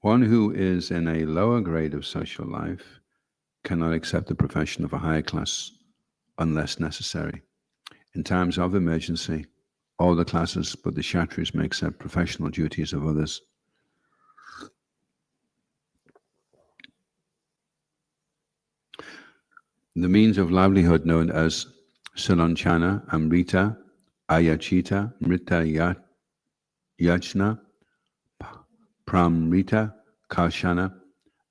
One who is in a lower grade of social life cannot accept the profession of a higher class unless necessary. In times of emergency, all the classes but the Kshatriyas may accept professional duties of others. The means of livelihood known as Salanchana, Amrita, Ayachita, Mrita Yachna, Pramrita, Karshana,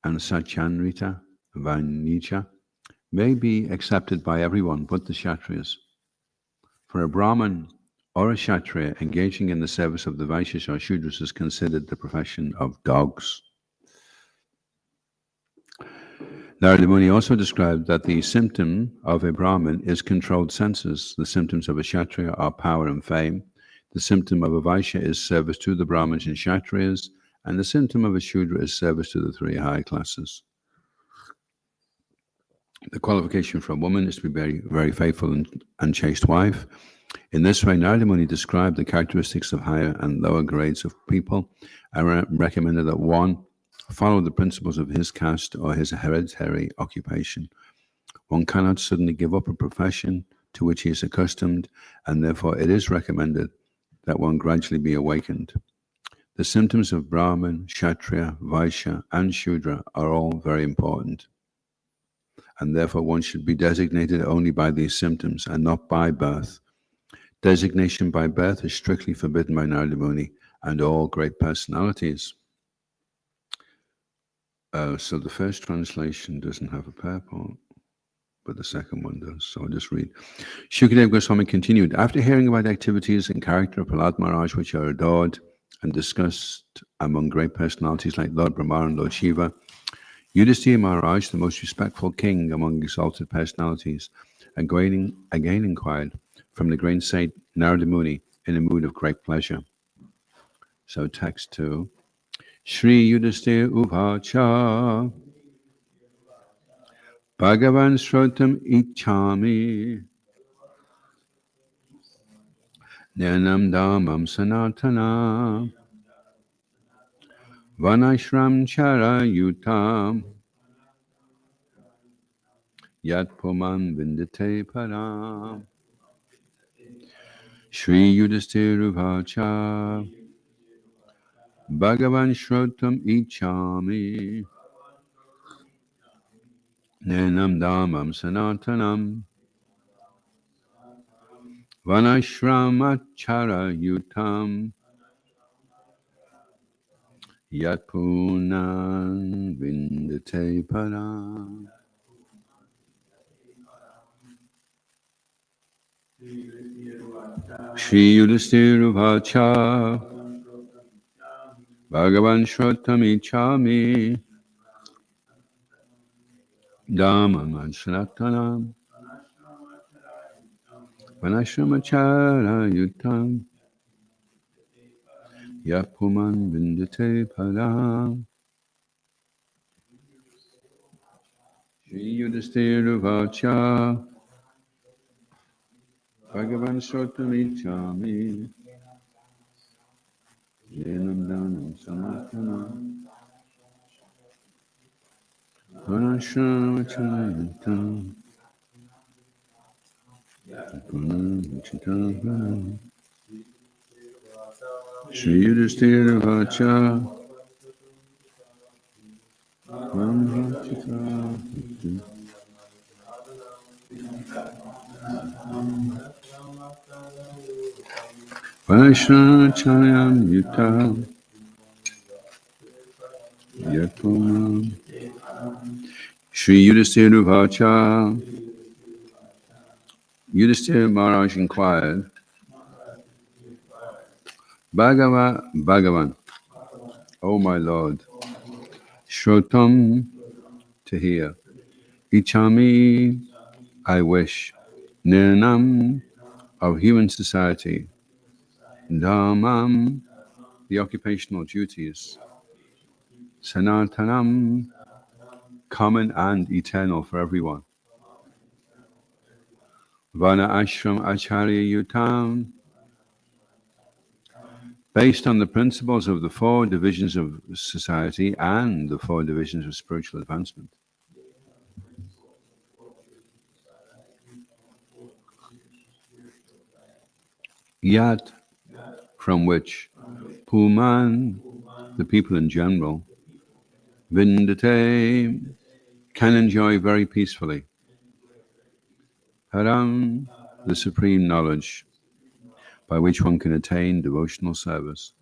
and Sachanrita, Vanicha, may be accepted by everyone but the Kshatriyas. For a Brahmin or a Kshatriya engaging in the service of the Vaishyas or Shudras is considered the profession of dogs. Narada Muni also described that the symptom of a Brahmin is controlled senses. The symptoms of a Kshatriya are power and fame. The symptom of a Vaishya is service to the Brahmins and Kshatriyas, and the symptom of a Shudra is service to the three high classes. The qualification for a woman is to be very, very faithful and chaste wife. In this way, Narada Muni described the characteristics of higher and lower grades of people and recommended that one follow the principles of his caste or his hereditary occupation. One cannot suddenly give up a profession to which he is accustomed, and therefore it is recommended that one gradually be awakened. The symptoms of Brahman, Kshatriya, Vaishya, and Shudra are all very important, and therefore one should be designated only by these symptoms and not by birth. Designation by birth is strictly forbidden by Narada Muni and all great personalities. So the first translation doesn't have a purport, but the second one does. So I'll just read. Shukadeva Goswami continued, after hearing about the activities and character of Prahlad Maharaj, which are adored and discussed among great personalities like Lord Brahma and Lord Shiva, Yudhisthira Maharaj, the most respectful king among exalted personalities, again inquired from the great saint Narada Muni in a mood of great pleasure. So text 2. Shri Yudhisthira Uvacha Bhagavan Shrotam Ichami Nyanam Dhamam Sanatana Vanashram Chara Yutam Yat Puman Vindate Param Shri Yudhisthira Uvacha Bhagavan Shrotam Ichami Nenam Dhamam Sanatanam Vanashramachara Yutam Yat Punan Vindate Param. Shri Yudhisthira Uvacha Bhagavan Shrotam Ichami Dhammam Sanatanam Vanashramachara Yutam Yapuman Vindate Padam. Shri Yudhisthira Uvacha Bhagavan Shrotam Ichami Yenam Dhanam Sanatanam Vanashramachara Yutam Shri Yudhisthira Vacha Vaishnachayam Yutam Yatunam. Shri Yudhisthira Vacha. Yudhisthira Maharaj inquired, Bhagavan, O my Lord, Shrotam, to hear, Ichami, I wish, Nirnam, of human society, Dhammam, the occupational duties, Sanatanam, common and eternal for everyone, Vana Ashram Acharya Yutam, based on the principles of the 4 divisions of society and the 4 divisions of spiritual advancement. Yat, from which Puman, the people in general, Vindate, can enjoy very peacefully. Haram, the supreme knowledge by which one can attain devotional service.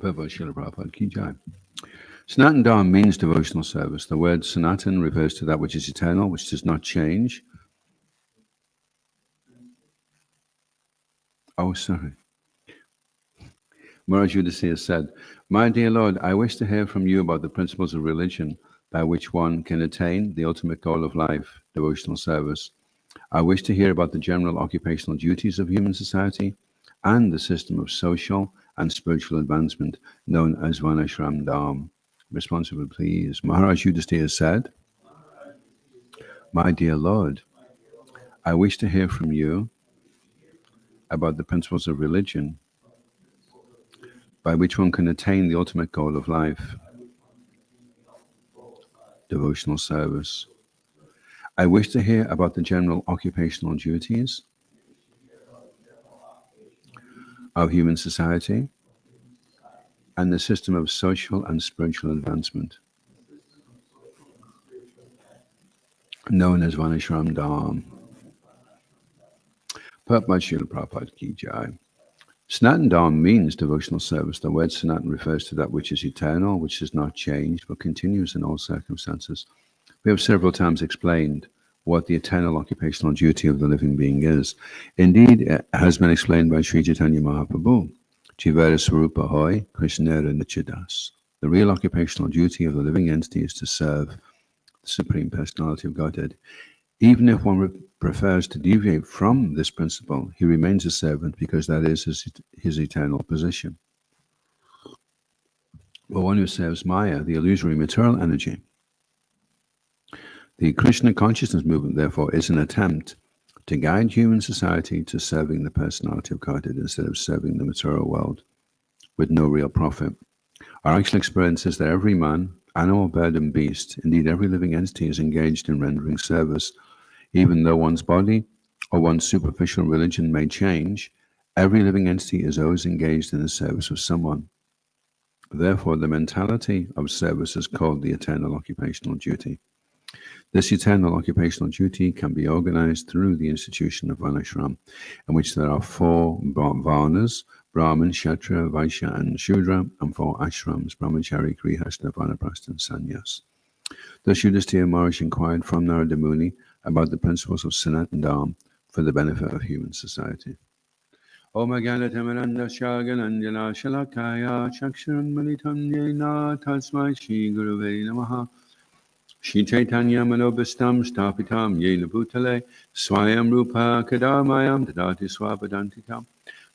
Srila Prabhupada Ki Jai. Sanatan Dharma means devotional service. The word Sanatan refers to that which is eternal, which does not change. Oh, sorry. Maharaj Yudhisthira said, "My dear Lord, I wish to hear from you about the principles of religion by which one can attain the ultimate goal of life, devotional service. I wish to hear about the general occupational duties of human society and the system of social and spiritual advancement known as Varnashram Dharma." Responsible, please. Maharaj Yudhisthira said, "My dear Lord, I wish to hear from you about the principles of religion by which one can attain the ultimate goal of life, devotional service. I wish to hear about the general occupational duties of human society and the system of social and spiritual advancement known as Varnashram Dharma." Srila Prabhupada Ki Jai. Sanatan Dharma means devotional service. The word Sanatan refers to that which is eternal, which does not change, but continues in all circumstances. We have several times explained what the eternal occupational duty of the living being is. Indeed, it has been explained by Sri Chaitanya Mahaprabhu. Jivara Swarupa Hoy, Krishnera Nichidas. The real occupational duty of the living entity is to serve the Supreme Personality of Godhead. Even if one prefers to deviate from this principle, he remains a servant because that is his eternal position. But one who serves Maya, the illusory material energy, the Krishna consciousness movement, therefore, is an attempt to guide human society to serving the personality of Godhead instead of serving the material world with no real profit. Our actual experience is that every man, animal, bird, and beast, indeed every living entity, is engaged in rendering service. Even though one's body or one's superficial religion may change, every living entity is always engaged in the service of someone. Therefore, the mentality of service is called the eternal occupational duty. This eternal occupational duty can be organized through the institution of Varnashram, in which there are 4 Varnas, Brahman, Kshatriya, Vaishya, and Shudra, and 4 ashrams, Brahmachari, Grihastha, Vanaprastha, and Sannyas. Thus Yudhisthira Maharaj inquired from Narada Muni about the principles of Sanatan Dharma for the benefit of human society. Om Agyanatamaranda Shaganandjana Shalakaya Chaksharam Malitam Yena Tasmai Shri Guruve Namaha Shri Chaitanya Manobhistam Stapitam Yena Bhutale Swayam Rupa Kadamayam Tadati Swapadantikam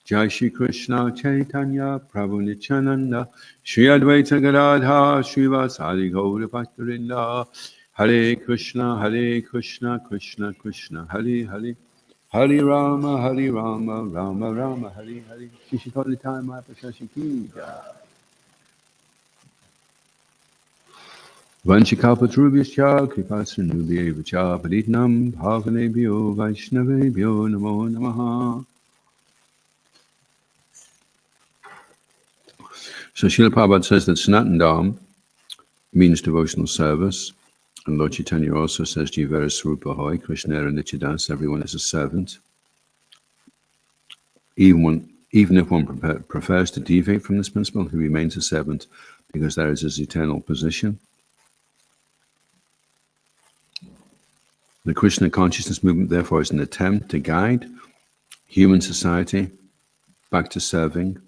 Jai Shri Krishna Chaitanya Prabhu Nityananda Shri Advaita Gadadha Shri Vasadi Gaura Bhaktarinda Hare Krishna Krishna Krishna Hare Hare Hare Rama Rama Rama Hare Hare. Shishikotitaya Mahaprashashi Ki Jai. Vanchikalpatrubhyascha Kripasindubhyeva Paditnam Bhavanebhyo Vaishnavebhyo Namo Namaha. So Srila Prabhupada says that Sanatan Dharma means devotional service. And Lord Chaitanya also says, Jivara Swarupa Hoy, Krishnera Nichidas, everyone is a servant. Even if one prefers to deviate from this principle, he remains a servant because that is his eternal position. The Krishna consciousness movement, therefore, is an attempt to guide human society back to serving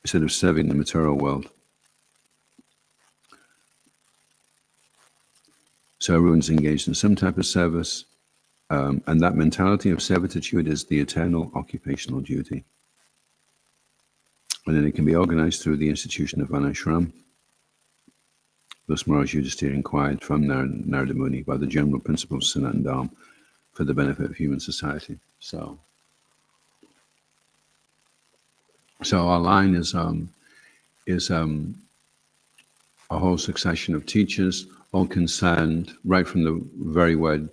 instead of serving the material world. So everyone's engaged in some type of service, and that mentality of servitude is the eternal occupational duty. And then it can be organized through the institution of Varnashram. Thus Maharaj Yudhisthira inquired from Narada Muni about the general principles of Sanatan Dharma for the benefit of human society. So our line is a whole succession of teachers, all concerned right from the very word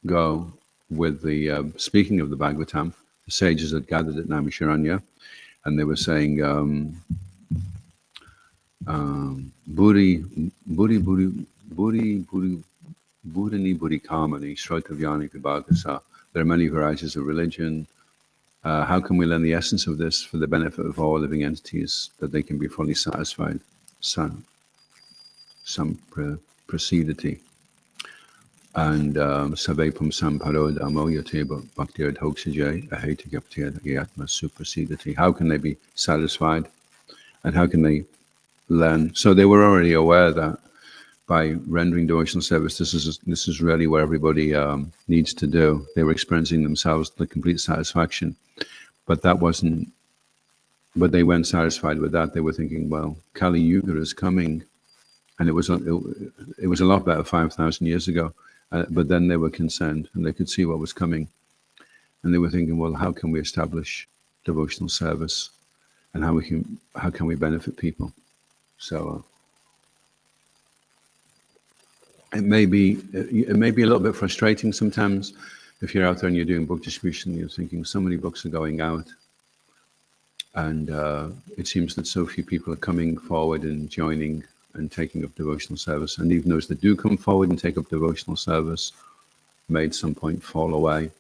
go with the speaking of the Bhagavatam. The sages had gathered at Naimisharanya, and they were saying, Buri, Buri, Buri, Buri, Buri, Buddhani, Buddhi Kamani, Shrotavyani, Vibhagasa. There are many varieties of religion. How can we learn the essence of this for the benefit of all living entities, that they can be fully satisfied? Some prasidati. And Savepam Samparod Amoyate Bhakti Adhoksaja Krishna Suprasidati. How can they be satisfied? And how can they learn? So they were already aware that by rendering devotional service, this is really what everybody needs to do. They were experiencing themselves the complete satisfaction, but that wasn't. But they weren't satisfied with that. They were thinking, well, Kali Yuga is coming, and it was a lot better 5,000 years ago. But then they were concerned, and they could see what was coming, and they were thinking, well, how can we establish devotional service, and how can we benefit people? So it may be a little bit frustrating sometimes if you're out there and you're doing book distribution. You're thinking so many books are going out, and it seems that so few people are coming forward and joining and taking up devotional service. And even those that do come forward and take up devotional service may at some point fall away.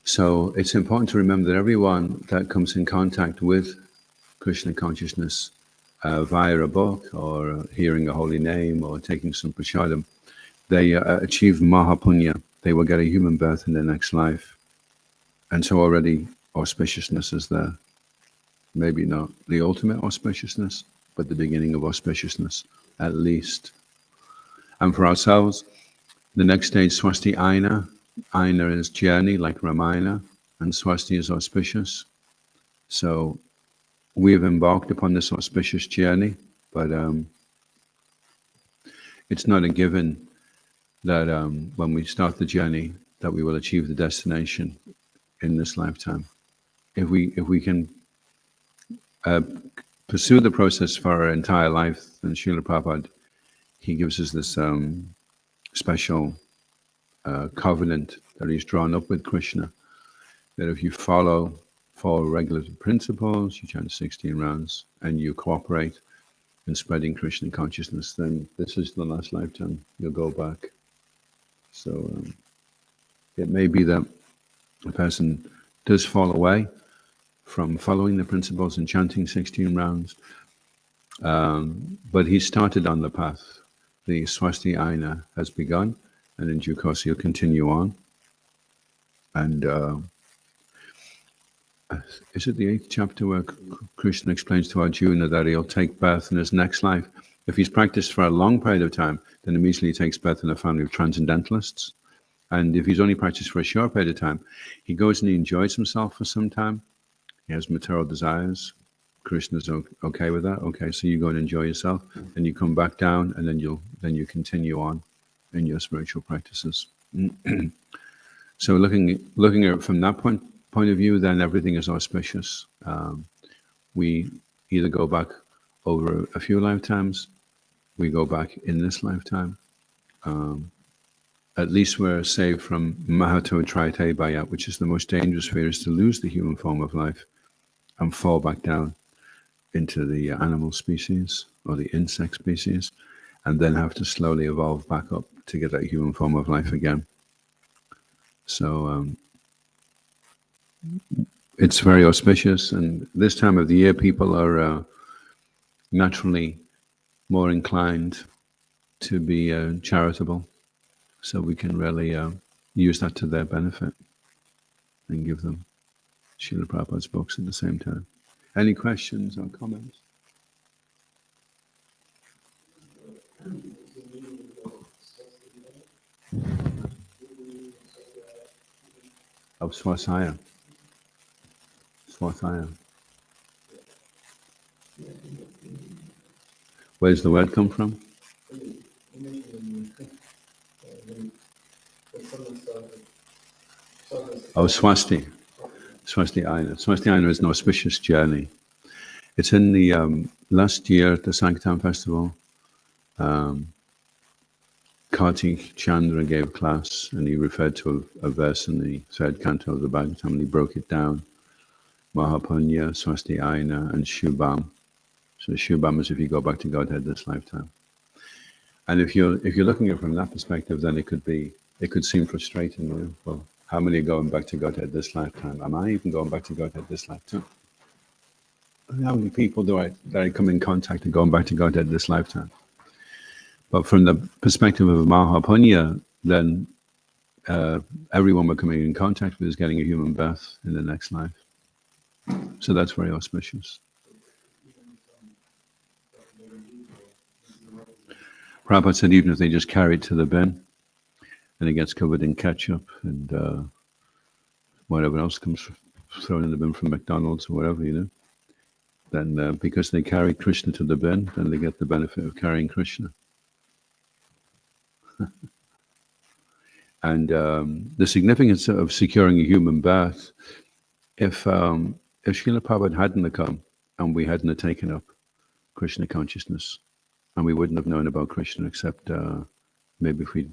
So it's important to remember that everyone that comes in contact with Krishna consciousness via a book or hearing a holy name or taking some prasadam, they achieve mahapunya. They will get a human birth in their next life. And so already auspiciousness is there. Maybe not the ultimate auspiciousness, but the beginning of auspiciousness, at least. And for ourselves, the next stage, Swasti Aina. Aina is journey, like Ramayana, and Swasti is auspicious. So we have embarked upon this auspicious journey, but it's not a given that when we start the journey, that we will achieve the destination in this lifetime. If we can pursue the process for our entire life, then Srila Prabhupada, he gives us this special covenant that he's drawn up with Krishna, that if you follow 4 regulative principles, you chant 16 rounds, and you cooperate in spreading Krishna consciousness, then this is the last lifetime, you'll go back. So it may be that a person does fall away from following the principles and chanting 16 rounds, but he started on the path. The Swasti Aina has begun, and in due course he'll continue on. And is it the 8th chapter where Krishna explains to Arjuna that he'll take birth in his next life? If he's practiced for a long period of time, then immediately he takes birth in a family of transcendentalists. And if he's only practiced for a short period of time, he goes and he enjoys himself for some time. He has material desires. Krishna's okay with that. Okay, so you go and enjoy yourself, and you come back down, and then you continue on in your spiritual practices. So looking at it from that point of view, then everything is auspicious. We either go back over a few lifetimes, we go back in this lifetime. At least we're saved from Mahato Traite Bhaya, which is the most dangerous fear, is to lose the human form of life and fall back down into the animal species or the insect species, and then have to slowly evolve back up to get that human form of life again. So it's very auspicious, and this time of the year people are naturally more inclined to be charitable, so we can really use that to their benefit and give them Srila Prabhupada's books at the same time. Any questions or comments? Of Swasaya. Swasaya. Where does the word come from? When someone started Oh, Swasti. Swasti Aina. Swasti Aina is an auspicious journey. It's in the last year at the Sanktam Festival. Kartik Chandra gave a class and he referred to a verse in the third canto of the Bhagavatam and he broke it down. Mahapunya, Swasti Aina, and Shubham. So Shubham is if you go back to Godhead this lifetime. And if you're looking at it from that perspective, then it could seem frustrating. You know? Well, how many are going back to Godhead this lifetime? Am I even going back to Godhead this lifetime? How many people that I come in contact and going back to Godhead this lifetime? But from the perspective of Mahapunya, then everyone we're coming in contact with is getting a human birth in the next life. So that's very auspicious. Prabhupada said even if they just carry it to the bin and it gets covered in ketchup and whatever else comes thrown in the bin from McDonald's or whatever, you know, then because they carry Krishna to the bin, then they get the benefit of carrying Krishna. And the significance of securing a human birth, if Srila Prabhupada hadn't come and we hadn't taken up Krishna consciousness, and we wouldn't have known about Krishna except maybe if we'd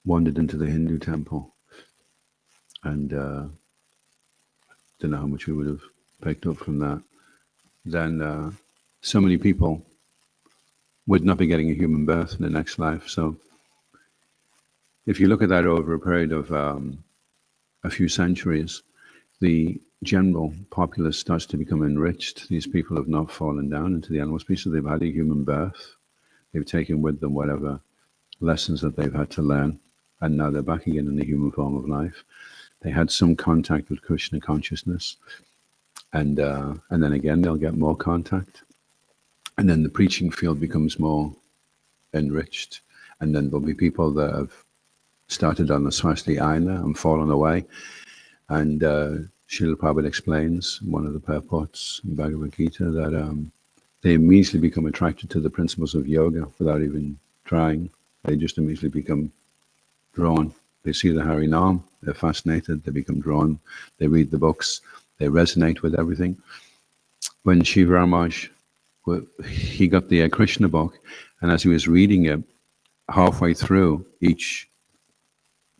wandered into the Hindu temple and don't know how much we would have picked up from that, then so many people would not be getting a human birth in the next life. So if you look at that over a period of a few centuries, the general populace starts to become enriched. These people have not fallen down into the animal species. They've had a human birth. They've taken with them whatever lessons that they've had to learn, and now they're back again in the human form of life. They had some contact with Krishna consciousness, and then again they'll get more contact, and then the preaching field becomes more enriched, and then there'll be people that have started on the Swasti Aina and fallen away, and Srila Prabhupada explains in one of the purports in Bhagavad Gita that they immediately become attracted to the principles of yoga without even trying. They just immediately become drawn. They see the Harinam, they're fascinated, they become drawn, they read the books, they resonate with everything. When Shiva Ramaj, he got the Krishna book, and as he was reading it, halfway through each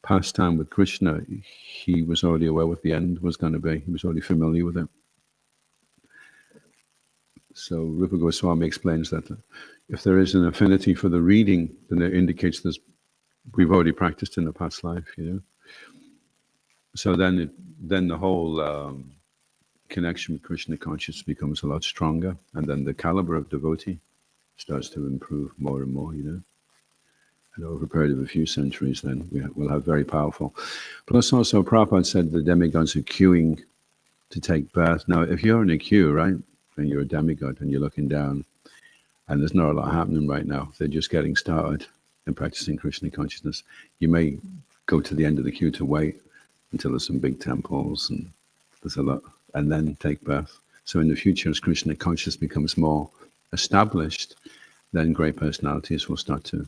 pastime with Krishna, he was already aware what the end was going to be. He was already familiar with it. So Rupa Goswami explains that if there is an affinity for the reading, then it indicates that we've already practiced in the past life, you know. So then the whole connection with Krishna consciousness becomes a lot stronger, and then the caliber of devotee starts to improve more and more, you know. And over a period of a few centuries, then we'll have very powerful. Plus also, Prabhupada said the demigods are queuing to take birth. Now, if you're in a queue, right, and you're a demigod and you're looking down, and there's not a lot happening right now, they're just getting started in practicing Krishna consciousness, you may go to the end of the queue to wait until there's some big temples and there's a lot, and then take birth. So in the future, as Krishna consciousness becomes more established, then great personalities will start to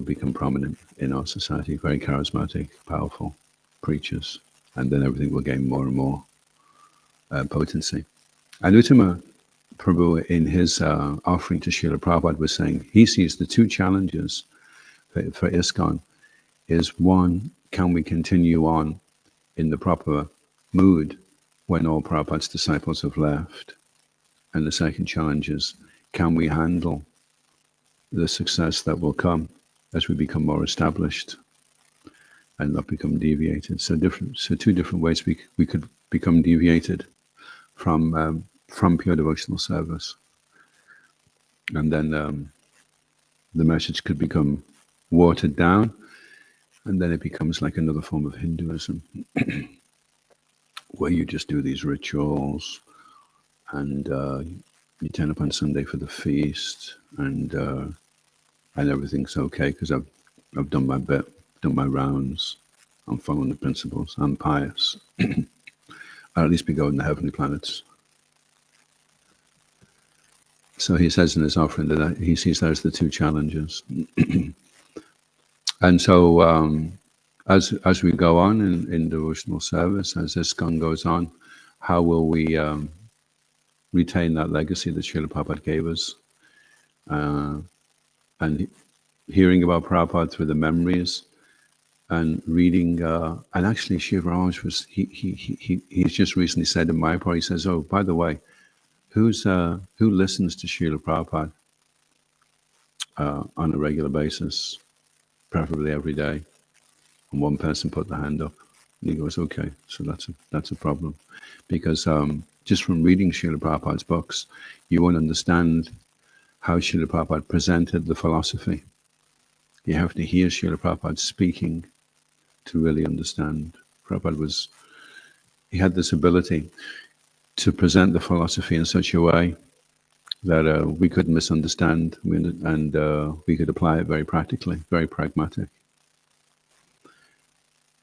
become prominent in our society, very charismatic, powerful preachers, and then everything will gain more and more potency. And Uttama Prabhu, in his offering to Srila Prabhupada, was saying he sees the two challenges for ISKCON is one, can we continue on in the proper mood when all Prabhupada's disciples have left? And the second challenge is, can we handle the success that will come as we become more established and not become deviated? So two different ways we could become deviated from pure devotional service. And then the message could become watered down, and then it becomes like another form of Hinduism, where you just do these rituals, and you turn up on Sunday for the feast, and everything's okay because I've done my bit, done my rounds, I'm following the principles, I'm pious. I'll at least be going to the heavenly planets. So he says in his offering that he sees those the two challenges. And so As we go on in devotional service, as ISKCON goes on, how will we retain that legacy that Srila Prabhupada gave us? And hearing about Prabhupada through the memories and reading, and actually Shiv Raj was, he's just recently said in my part, he says, oh, by the way, who listens to Srila Prabhupada on a regular basis, preferably every day? And one person put the hand up. And he goes, okay, so that's a problem. Because just from reading Srila Prabhupada's books, you won't understand how Srila Prabhupada presented the philosophy. You have to hear Srila Prabhupada speaking to really understand. Prabhupada he had this ability to present the philosophy in such a way that we could misunderstand, and we could apply it very practically, very pragmatic.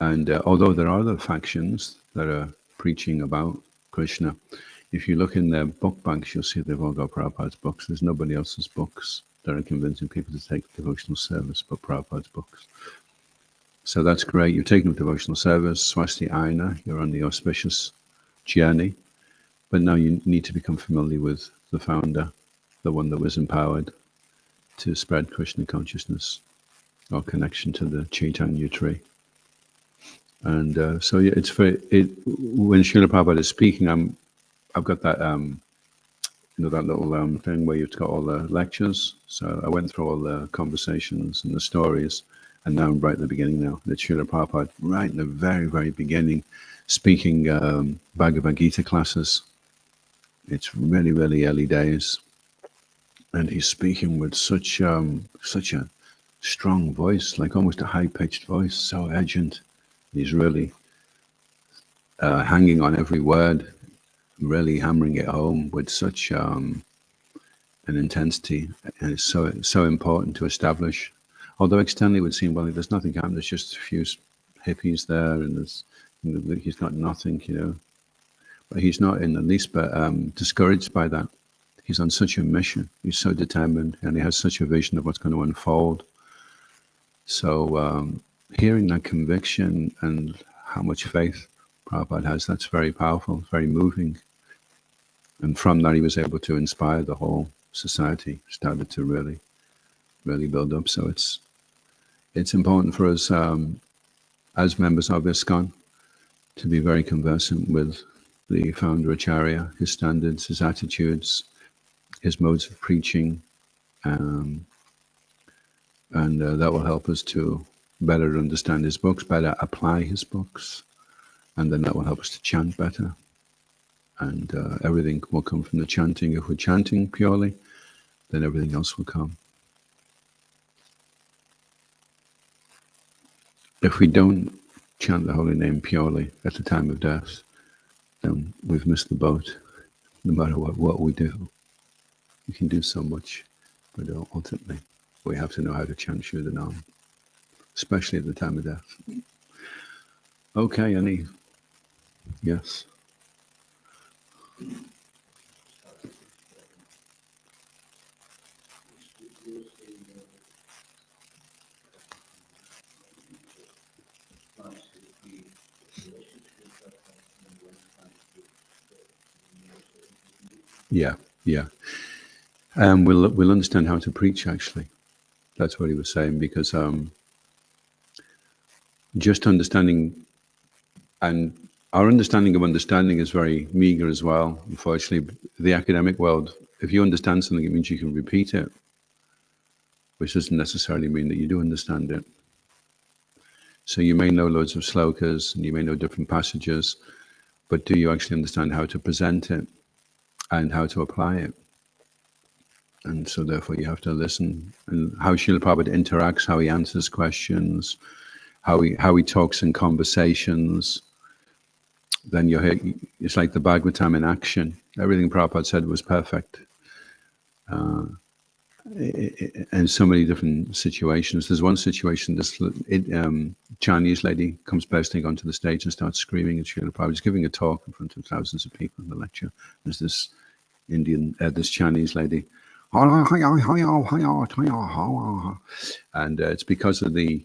And although there are other factions that are preaching about Krishna, if you look in their book banks, you'll see they've all got Prabhupada's books. There's nobody else's books that are convincing people to take devotional service but Prabhupada's books. So that's great. You've taken up devotional service, Swasti Aina, you're on the auspicious journey. But now you need to become familiar with the founder, the one that was empowered to spread Krishna consciousness or connection to the Chaitanya tree. And so yeah, when Srila Prabhupada is speaking, I've got that that little thing where you've got all the lectures. So I went through all the conversations and the stories, and now I'm right at the beginning now. That Srila Prabhupada, right in the very, very beginning, speaking Bhagavad Gita classes. It's really, really early days, and he's speaking with such a strong voice, like almost a high-pitched voice, so urgent. He's really hanging on every word, really hammering it home with such an intensity, and it's so important to establish. Although externally it would seem, well, there's nothing happening. There's just a few hippies there, and he's got nothing, But he's not in the least but discouraged by that. He's on such a mission. He's so determined, and he has such a vision of what's going to unfold. So hearing that conviction and how much faith Prabhupada has, that's very powerful, very moving. And from that, he was able to inspire the whole society, started to really, really build up. So it's important for us as members of ISKCON to be very conversant with the founder Acharya, his standards, his attitudes, his modes of preaching, and that will help us to better understand his books, better apply his books, and then that will help us to chant better. And everything will come from the chanting. If we're chanting purely, then everything else will come. If we don't chant the holy name purely at the time of death, then we've missed the boat, no matter what we do. We can do so much, but ultimately we have to know how to chant Shuddhanam, especially at the time of death. Okay, any? Yes. Yeah. We'll understand how to preach, actually. That's what he was saying, because just understanding, and our understanding of understanding is very meager as well. Unfortunately, the academic world, if you understand something, it means you can repeat it, which doesn't necessarily mean that you do understand it. So you may know loads of slokas, and you may know different passages, but do you actually understand how to present it and how to apply it? And so therefore you have to listen, and how Srila Prabhupada interacts, how he answers questions, how he talks in conversations. Then you hear, it's like the Bhagavatam in action. Everything Prabhupada said was perfect. In so many different situations. There's one situation, this Chinese lady comes bursting onto the stage and starts screaming at Srila Prabhupada. He's giving a talk in front of thousands of people in the lecture. There's this this Chinese lady, and it's because of the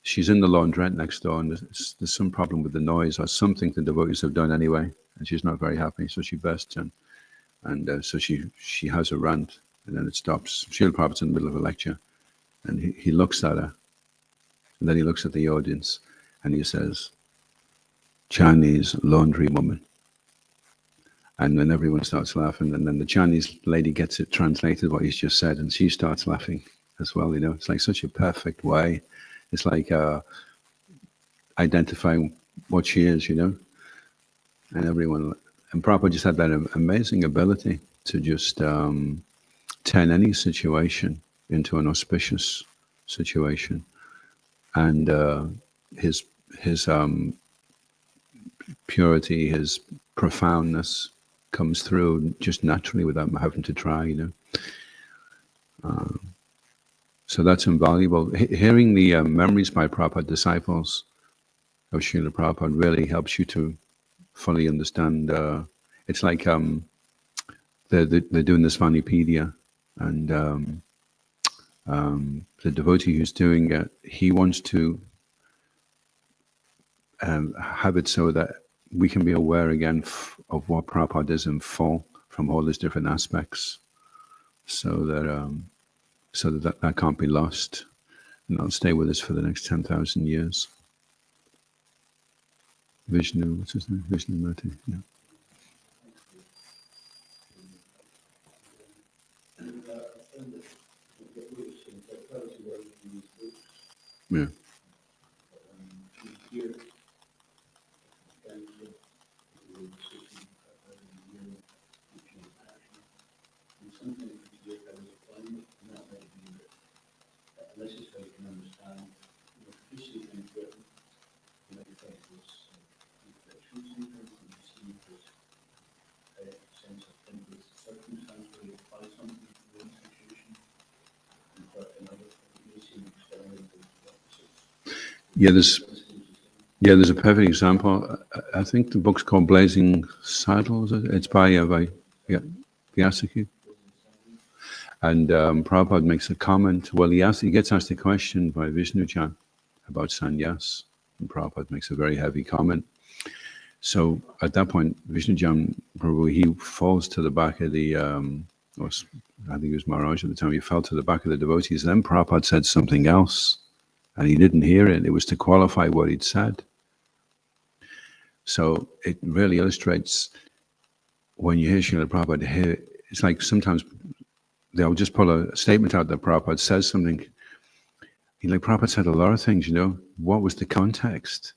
she's in the laundrette next door, and there's some problem with the noise or something the devotees have done anyway, and she's not very happy, so she bursts in, and so she has a rant, and then it stops. Srila Prabhupada's in the middle of a lecture, and he looks at her, and then he looks at the audience, and he says, "Chinese laundry woman." And then everyone starts laughing, and then the Chinese lady gets it translated what he's just said, and she starts laughing as well. It's like such a perfect way. It's like identifying what she is, and everyone. And Prabhupada just had that amazing ability to just turn any situation into an auspicious situation, and his purity, his profoundness comes through just naturally without having to try, So that's invaluable. Hearing the memories by Prabhupada disciples of Srila Prabhupada really helps you to fully understand. It's like they're doing this Vanipedia, and the devotee who's doing it, he wants to have it so that we can be aware again of what Prabhupada is in full from all these different aspects, so that can't be lost, and that'll stay with us for the next 10,000 years. Vishnu, what's his name? Vishnu Mati. Yeah. Yeah. There's a perfect example. I think the book's called Blazing Saddles. It's by Vyasaki. And Prabhupada makes a comment. Well, he gets asked a question by Vishnu-chan about sannyas, and Prabhupada makes a very heavy comment. So at that point, Vishnu-chan, Prabhu, he falls to the back of the, I think it was Maharaj at the time, he fell to the back of the devotees. Then Prabhupada said something else, and he didn't hear it. It was to qualify what he'd said. So it really illustrates, when you hear Srila Prabhupada, it's like sometimes they'll just pull a statement out that Prabhupada says something. Like Prabhupada said a lot of things, what was the context?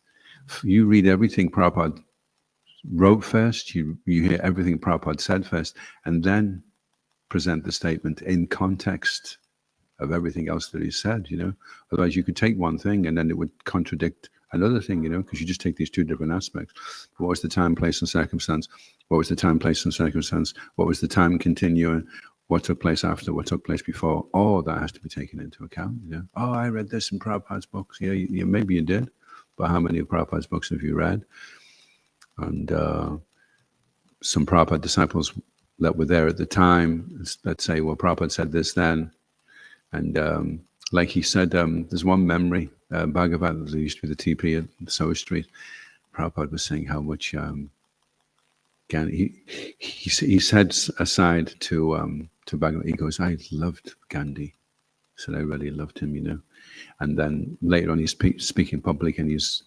You read everything Prabhupada wrote first, you hear everything Prabhupada said first, and then present the statement in context of everything else that he said, Otherwise you could take one thing and then it would contradict another thing, because you just take these two different aspects. What was the time, place, and circumstance? What was the time, place, and circumstance? What was the time continuing? What took place after? What took place before? All that has to be taken into account. Oh, I read this in Prabhupada's books. Yeah, maybe you did, but how many of Prabhupada's books have you read? And some Prabhupada disciples that were there at the time, let's say, well, Prabhupada said this then. And like he said, there's one memory, Bhagavatam, there used to be the TP at Sower Street. Prabhupada was saying how much Gandhi, he said aside to Bhagavatam, he goes, I loved Gandhi. He said, I really loved him, And then later on, he's speaking public and he's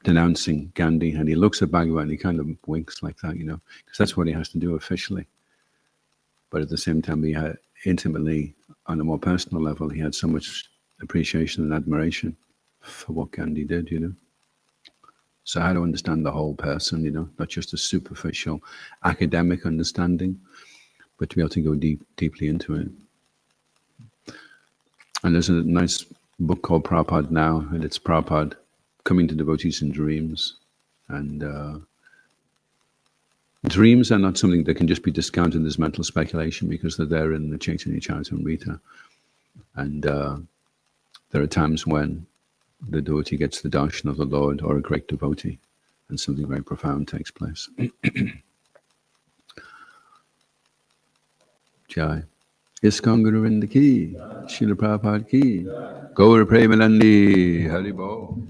denouncing Gandhi, and he looks at Bhagavatam and he kind of winks like that, because that's what he has to do officially. But at the same time, he had intimately, on a more personal level, he had so much appreciation and admiration for what Gandhi did, So how to understand the whole person, not just a superficial academic understanding, but to be able to go deeply into it. And there's a nice book called Prabhupada Now, and it's Prabhupada coming to devotees in dreams. And dreams are not something that can just be discounted as mental speculation, because they're there in the Chaitanya Charitamrita. And there are times when the devotee gets the darshan of the Lord, or a great devotee, and something very profound takes place. Jai. Iskon Guru Vrinda ki, Srila Prabhupada ki, Gaura Premanandi, Hari Bol.